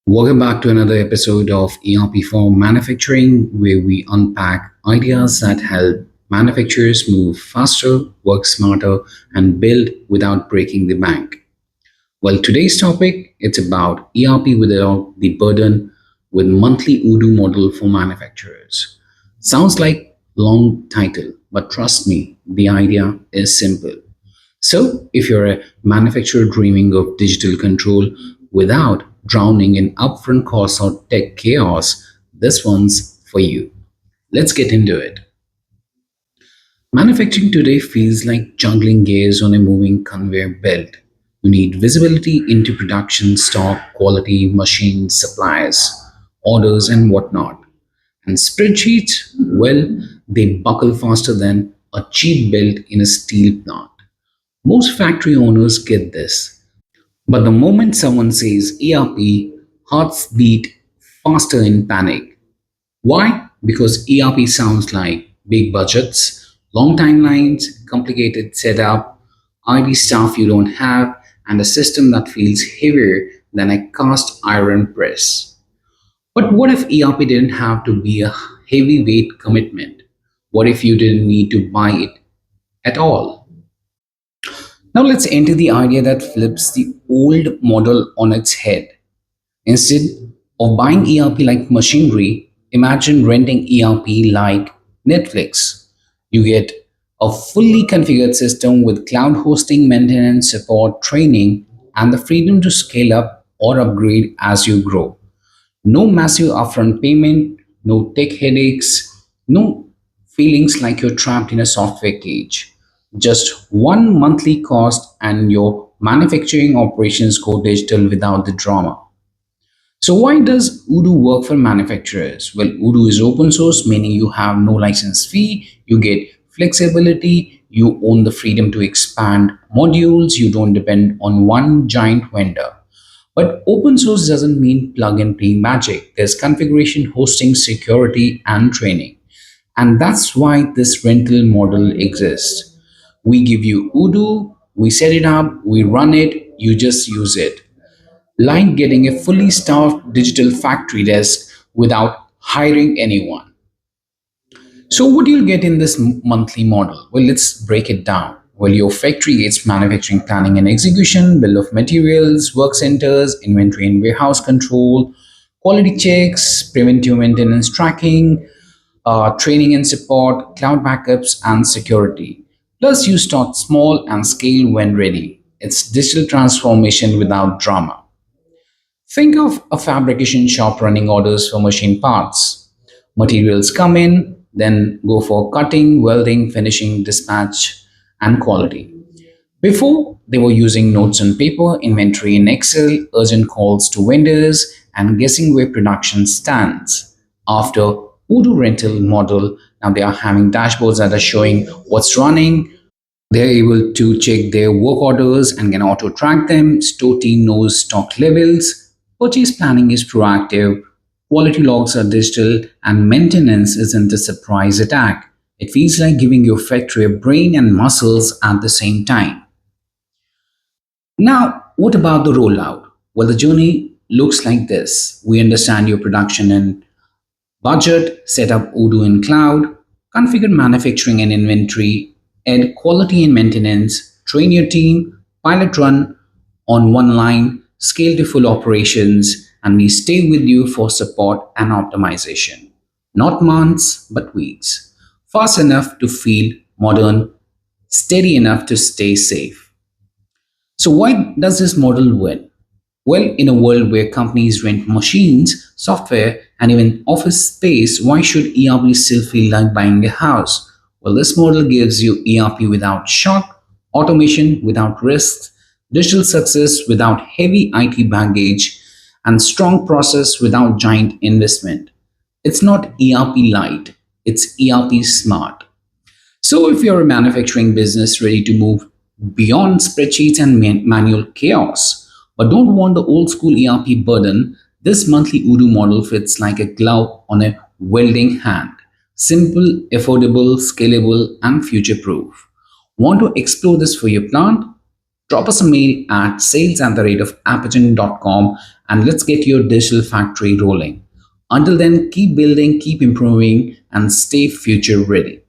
Welcome back to another episode of ERP for Manufacturing, where we unpack ideas that help manufacturers move faster, work smarter, and build without breaking the bank. Well, today's topic it's about ERP without the burden with monthly Odoo model for manufacturers. Sounds like long title, but trust me, the idea is simple. So, if you're a manufacturer dreaming of digital control without drowning in upfront costs or tech chaos, this one's for you. Let's get into it. Manufacturing today feels like juggling gears on a moving conveyor belt. You need visibility into production, stock, quality, machines, suppliers, orders, and whatnot. And spreadsheets, well, they buckle faster than a cheap belt in a steel plant. Most factory owners get this. But the moment someone says ERP, hearts beat faster in panic. Why? Because ERP sounds like big budgets, long timelines, complicated setup, IT staff you don't have, and a system that feels heavier than a cast iron press. But what if ERP didn't have to be a heavyweight commitment? What if you didn't need to buy it at all? Now let's enter the idea that flips the old model on its head. Instead of buying ERP like machinery, imagine renting ERP like Netflix. You get a fully configured system with cloud hosting, maintenance, support, training, and the freedom to scale up or upgrade as you grow. No massive upfront payment, no tech headaches, no feelings like you're trapped in a software cage. Just one monthly cost and your manufacturing operations go digital without the drama. So why does Odoo work for manufacturers? Well, Odoo is open source, meaning you have no license fee, you get flexibility, you own the freedom to expand modules, you don't depend on one giant vendor. But open source doesn't mean plug and play magic. There's configuration, hosting, security, and training. And that's why this rental model exists. We give you Odoo, we set it up, we run it, you just use it. Like getting a fully staffed digital factory desk without hiring anyone. So, what you'll get in this monthly model? Well, let's break it down. Well, your factory gets manufacturing planning and execution, bill of materials, work centers, inventory and warehouse control, quality checks, preventive maintenance tracking, training and support, cloud backups, and security. Plus, you start small and scale when ready. It's digital transformation without drama. Think of a fabrication shop running orders for machine parts. Materials come in, then go for cutting, welding, finishing, dispatch, and quality. Before, they were using notes on paper, inventory in Excel, urgent calls to vendors, and guessing where production stands. After Odoo rental model, now they are having dashboards that are showing what's running. They're able to check their work orders and can auto track them. Store team knows stock levels. Purchase planning is proactive. Quality logs are digital, and maintenance isn't a surprise attack. It feels like giving your factory a brain and muscles at the same time. Now, what about the rollout? Well, the journey looks like this. We understand your production and budget, set up Odoo in cloud, configure manufacturing and inventory, add quality and maintenance, train your team, pilot run on one line, scale to full operations, and we stay with you for support and optimization. Not months, but weeks. Fast enough to feel modern, steady enough to stay safe. So, why does this model win? Well, in a world where companies rent machines, software, and even office space, why should ERP still feel like buying a house? Well, this model gives you ERP without shock, automation without risks, digital success without heavy IT baggage, and strong process without giant investment. It's not ERP light, it's ERP smart. So, if you're a manufacturing business ready to move beyond spreadsheets and manual chaos, but don't want the old school ERP burden, this monthly Odoo model fits like a glove on a welding hand. Simple, affordable, scalable, and future proof. Want to explore this for your plant? Drop us a mail at sales@apagen.com and let's get your digital factory rolling. Until then, keep building, keep improving, and stay future ready.